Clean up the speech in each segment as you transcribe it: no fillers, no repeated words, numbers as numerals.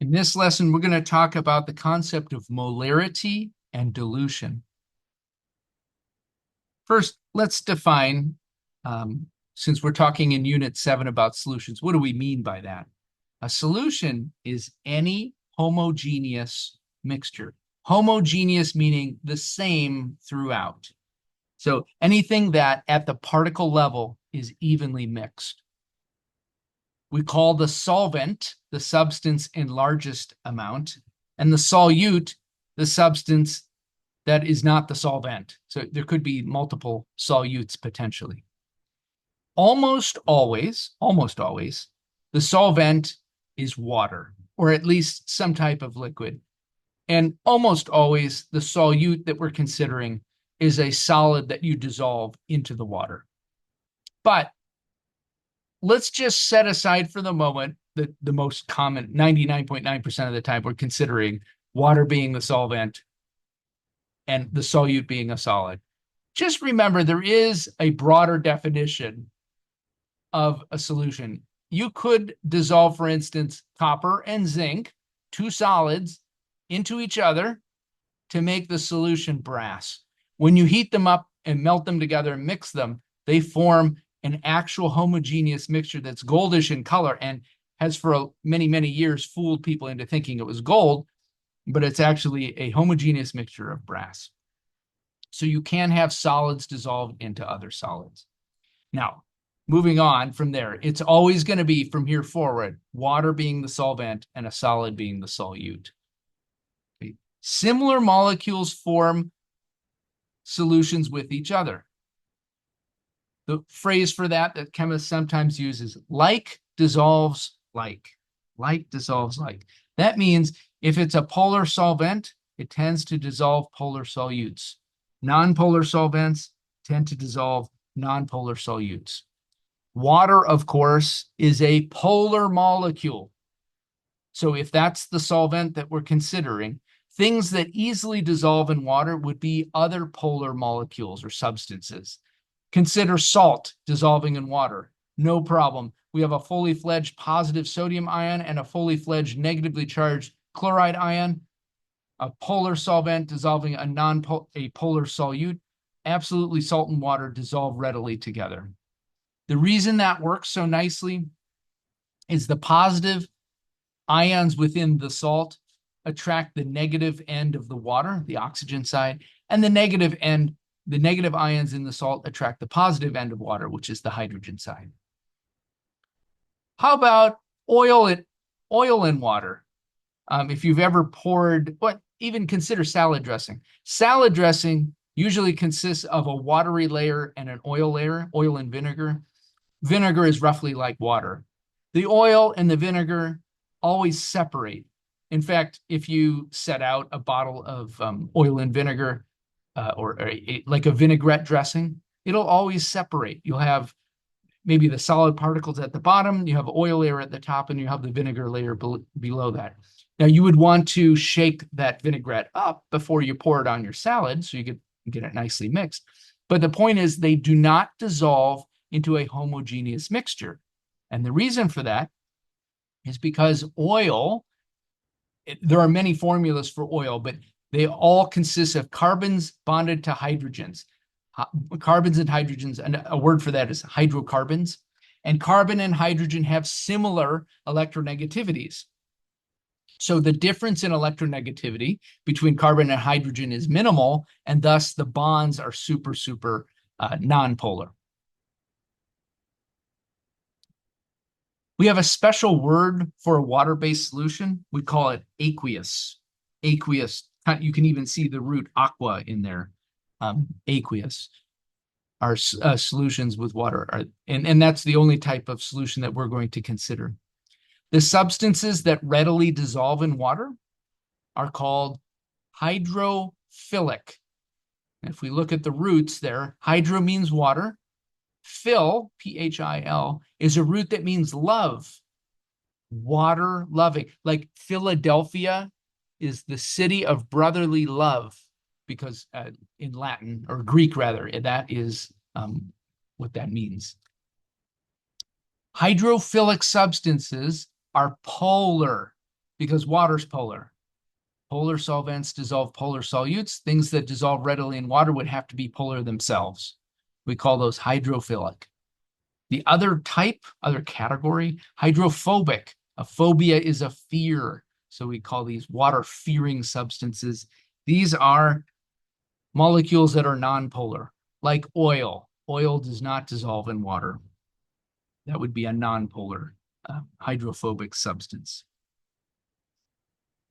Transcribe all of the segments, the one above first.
In this lesson, we're going to talk about the concept of molarity and dilution. First, let's define, since we're talking in Unit 7 about solutions, what do we mean by that? A solution is any homogeneous mixture. Homogeneous meaning the same throughout. So anything that at the particle level is evenly mixed. We call the solvent the substance in largest amount, and the solute the substance that is not the solvent. So there could be multiple solutes potentially. Almost always, the solvent is water, or at least some type of liquid. And almost always, the solute that we're considering is a solid that you dissolve into the water. But let's just set aside for the moment the most common 99.9% of the time we're considering water being the solvent and the solute being a solid. Just remember there is a broader definition of a solution. You could dissolve, for instance, copper and zinc, two solids, into each other to make the solution brass. When you heat them up and melt them together and mix them, they form an actual homogeneous mixture that's goldish in color and has for many, many years fooled people into thinking it was gold, but it's actually a homogeneous mixture of brass. So you can have solids dissolved into other solids. Now, moving on from there, it's always going to be from here forward, water being the solvent and a solid being the solute. Okay. Similar molecules form solutions with each other. The phrase for that chemists sometimes use is like dissolves like. Like dissolves like. That means if it's a polar solvent, it tends to dissolve polar solutes. Nonpolar solvents tend to dissolve nonpolar solutes. Water, of course, is a polar molecule. So if that's the solvent that we're considering, things that easily dissolve in water would be other polar molecules or substances. Consider salt dissolving in water. No problem. We have a fully fledged positive sodium ion and a fully fledged negatively charged chloride ion. A polar solvent dissolving a polar solute. Absolutely, salt and water dissolve readily together. The reason that works so nicely is the positive ions within the salt attract the negative end of the water, the oxygen side, and the negative ions in the salt attract the positive end of water, which is the hydrogen side. How about oil in water? If you've ever poured, even consider salad dressing. Salad dressing usually consists of a watery layer and an oil layer, oil and vinegar. Vinegar is roughly like water. The oil and the vinegar always separate. In fact, if you set out a bottle of oil and vinegar, like a vinaigrette dressing, it'll always separate. You'll have maybe the solid particles at the bottom, you have oil layer at the top, and you have the vinegar layer below that. Now, you would want to shake that vinaigrette up before you pour it on your salad so you could get it nicely mixed. But the point is they do not dissolve into a homogeneous mixture. And the reason for that is because oil, there are many formulas for oil, but they all consist of carbons bonded to hydrogens. Carbons and hydrogens, and a word for that is hydrocarbons. And carbon and hydrogen have similar electronegativities. So the difference in electronegativity between carbon and hydrogen is minimal, and thus the bonds are super nonpolar. We have a special word for a water-based solution. We call it aqueous. Aqueous. You can even see the root aqua in there. Aqueous. Our solutions with water and that's the only type of solution that we're going to consider. The substances that readily dissolve in water are called hydrophilic. And if we look at the roots there, hydro means water. Phil, P-H-I-L, is a root that means love, water loving. Like Philadelphia is the city of brotherly love, because in Latin, or Greek rather, that is what that means. Hydrophilic substances are polar because water's polar. Polar solvents dissolve polar solutes. Things that dissolve readily in water would have to be polar themselves. We call those hydrophilic. The other type, other category, hydrophobic. A phobia is a fear. So we call these water-fearing substances. These are molecules that are nonpolar, like oil. Oil does not dissolve in water. That would be a nonpolar hydrophobic substance.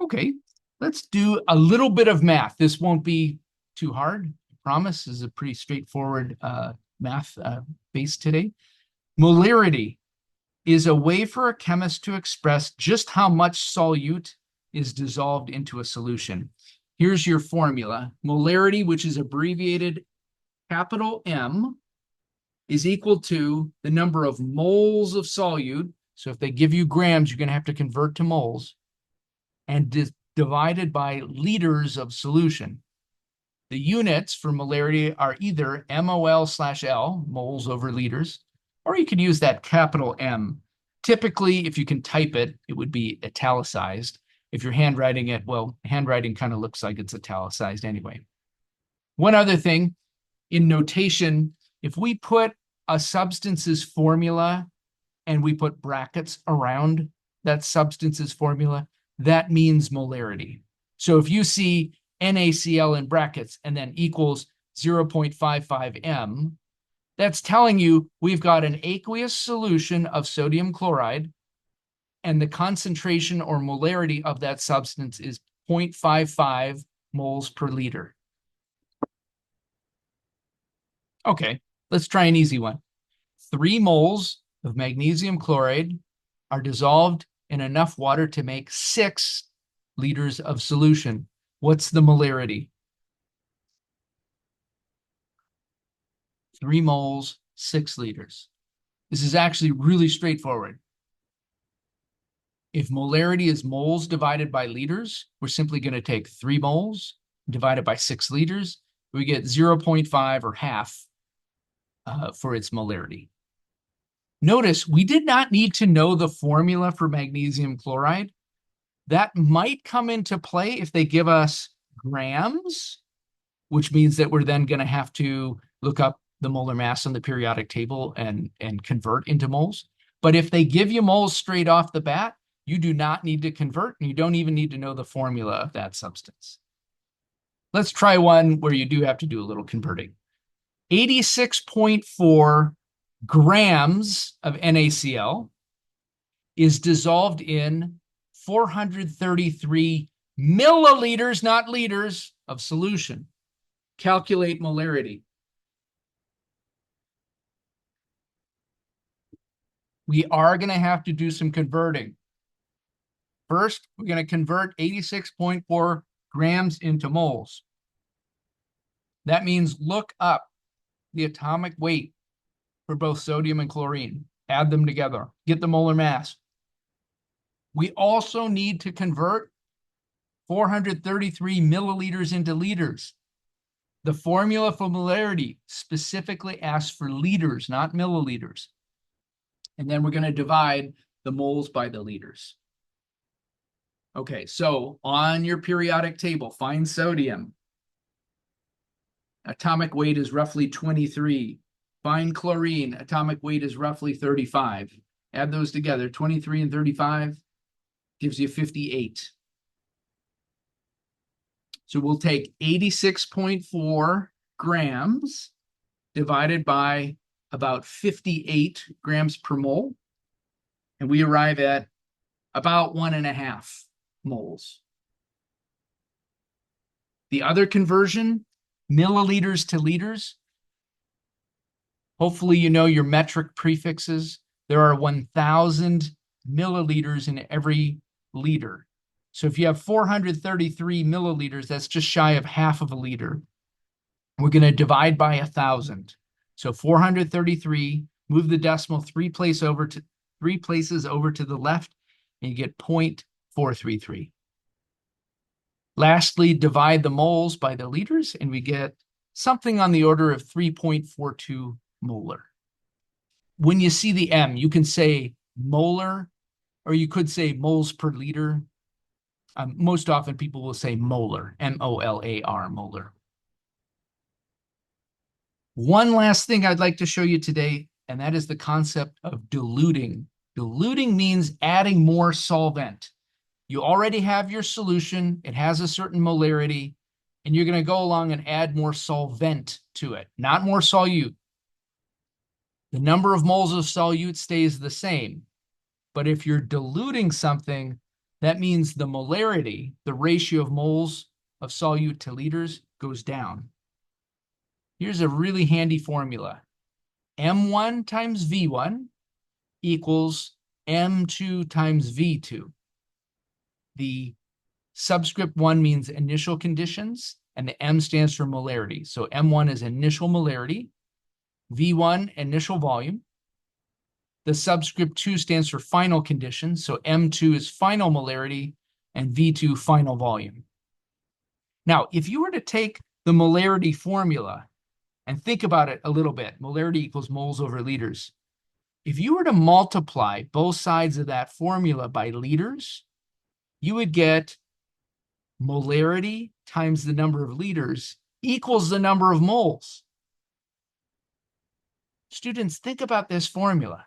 Okay, let's do a little bit of math. This won't be too hard. I promise. This is a pretty straightforward math base today. Molarity is a way for a chemist to express just how much solute is dissolved into a solution. Here's your formula. Molarity, which is abbreviated capital M, is equal to the number of moles of solute. So if they give you grams, you're going to have to convert to moles, and divided by liters of solution. The units for molarity are either mol/L, moles over liters, or you can use that capital M. Typically, if you can type it, it would be italicized. If you're handwriting it, well, handwriting kind of looks like it's italicized anyway. One other thing, in notation, if we put a substance's formula and we put brackets around that substance's formula, that means molarity. So if you see NaCl in brackets and then equals 0.55 m, that's telling you we've got an aqueous solution of sodium chloride, and the concentration or molarity of that substance is 0.55 moles per liter. Okay, let's try an easy one. 3 moles of magnesium chloride are dissolved in enough water to make 6 liters of solution. What's the molarity? 3 moles, 6 liters. This is actually really straightforward. If molarity is moles divided by liters, we're simply going to take 3 moles divided by 6 liters. We get 0.5 or half for its molarity. Notice we did not need to know the formula for magnesium chloride. That might come into play if they give us grams, which means that we're then going to have to look up the molar mass on the periodic table and convert into moles. But if they give you moles straight off the bat, you do not need to convert, and you don't even need to know the formula of that substance. Let's try one where you do have to do a little converting. 86.4 grams of NaCl is dissolved in 433 milliliters, not liters, of solution. Calculate molarity. We are going to have to do some converting. First, we're going to convert 86.4 grams into moles. That means look up the atomic weight for both sodium and chlorine. Add them together. Get the molar mass. We also need to convert 433 milliliters into liters. The formula for molarity specifically asks for liters, not milliliters. And then we're going to divide the moles by the liters. Okay, so on your periodic table, find sodium. Atomic weight is roughly 23. Find chlorine. Atomic weight is roughly 35. Add those together, 23 and 35 gives you 58. So we'll take 86.4 grams divided by about 58 grams per mole, and we arrive at about 1.5 moles. The other conversion, milliliters to liters, hopefully you know your metric prefixes. There are 1,000 milliliters in every liter. So if you have 433 milliliters, that's just shy of half of a liter. We're going to divide by 1,000. So 433, move the decimal 3 places over to the left, and you get 0.433. Lastly, divide the moles by the liters, and we get something on the order of 3.42 molar. When you see the M, you can say molar, or you could say moles per liter. Most often people will say molar, M-O-L-A-R, molar. One last thing I'd like to show you today, and that is the concept of diluting. Diluting means adding more solvent. You already have your solution. It has a certain molarity, and you're going to go along and add more solvent to it, not more solute. The number of moles of solute stays the same. But if you're diluting something, that means the molarity, the ratio of moles of solute to liters, goes down. Here's a really handy formula. M1 times V1 equals M2 times V2. The subscript 1 means initial conditions, and the M stands for molarity. So M1 is initial molarity, V1 initial volume. The subscript 2 stands for final conditions, so M2 is final molarity, and V2 final volume. Now, if you were to take the molarity formula and think about it a little bit, molarity equals moles over liters. If you were to multiply both sides of that formula by liters, you would get molarity times the number of liters equals the number of moles. Students, think about this formula.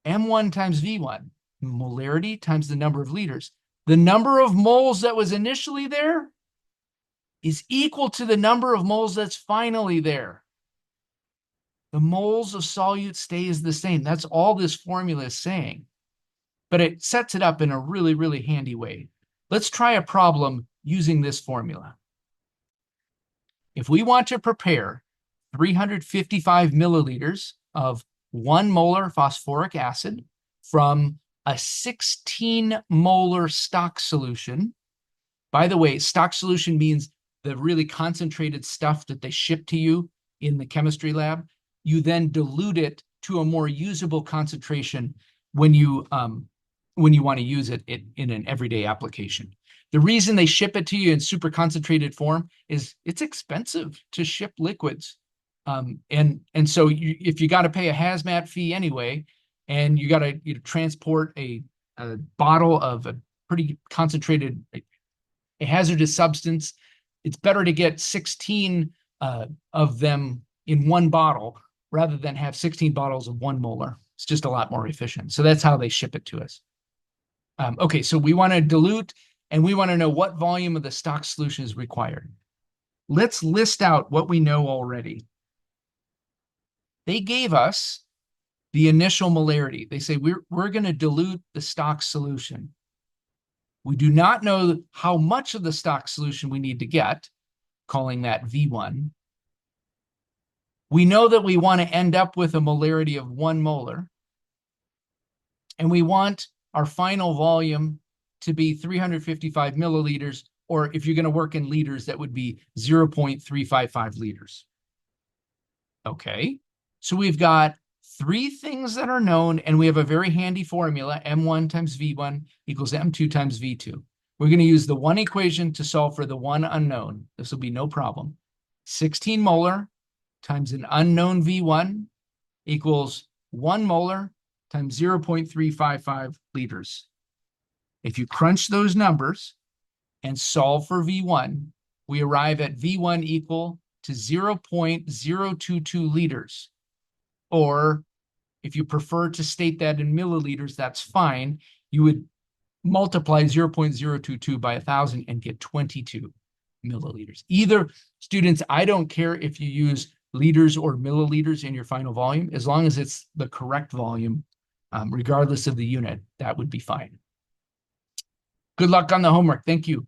M1 times V1, molarity times the number of liters. The number of moles that was initially there is equal to the number of moles that's finally there. The moles of solute stays the same. That's all this formula is saying. But it sets it up in a really, really handy way. Let's try a problem using this formula. If we want to prepare 355 milliliters of 1 molar phosphoric acid from a 16 molar stock solution. By the way, stock solution means the really concentrated stuff that they ship to you in the chemistry lab. You then dilute it to a more usable concentration when you want to use it in an everyday application. The reason they ship it to you in super concentrated form is it's expensive to ship liquids. And so if you got to pay a hazmat fee anyway, and you got to transport a bottle of a pretty concentrated, a hazardous substance, it's better to get 16 of them in one bottle rather than have 16 bottles of 1 molar. It's just a lot more efficient. So that's how they ship it to us. Okay, so we want to dilute, and we want to know what volume of the stock solution is required. Let's list out what we know already. They gave us the initial molarity. They say we're going to dilute the stock solution. We do not know how much of the stock solution we need to get, calling that V1. We know that we want to end up with a molarity of 1 molar. And we want our final volume to be 355 milliliters, or if you're going to work in liters, that would be 0.355 liters. Okay, so we've got 3 things that are known, and we have a very handy formula, M1 times V1 equals M2 times V2. We're going to use the one equation to solve for the one unknown. This will be no problem. 16 molar times an unknown V1 equals 1 molar times 0.355 liters. If you crunch those numbers and solve for V1, we arrive at V1 equal to 0.022 liters. Or if you prefer to state that in milliliters, that's fine. You would multiply 0.022 by 1,000 and get 22 milliliters. Either, students, I don't care if you use liters or milliliters in your final volume, as long as it's the correct volume, regardless of the unit, that would be fine. Good luck on the homework. Thank you.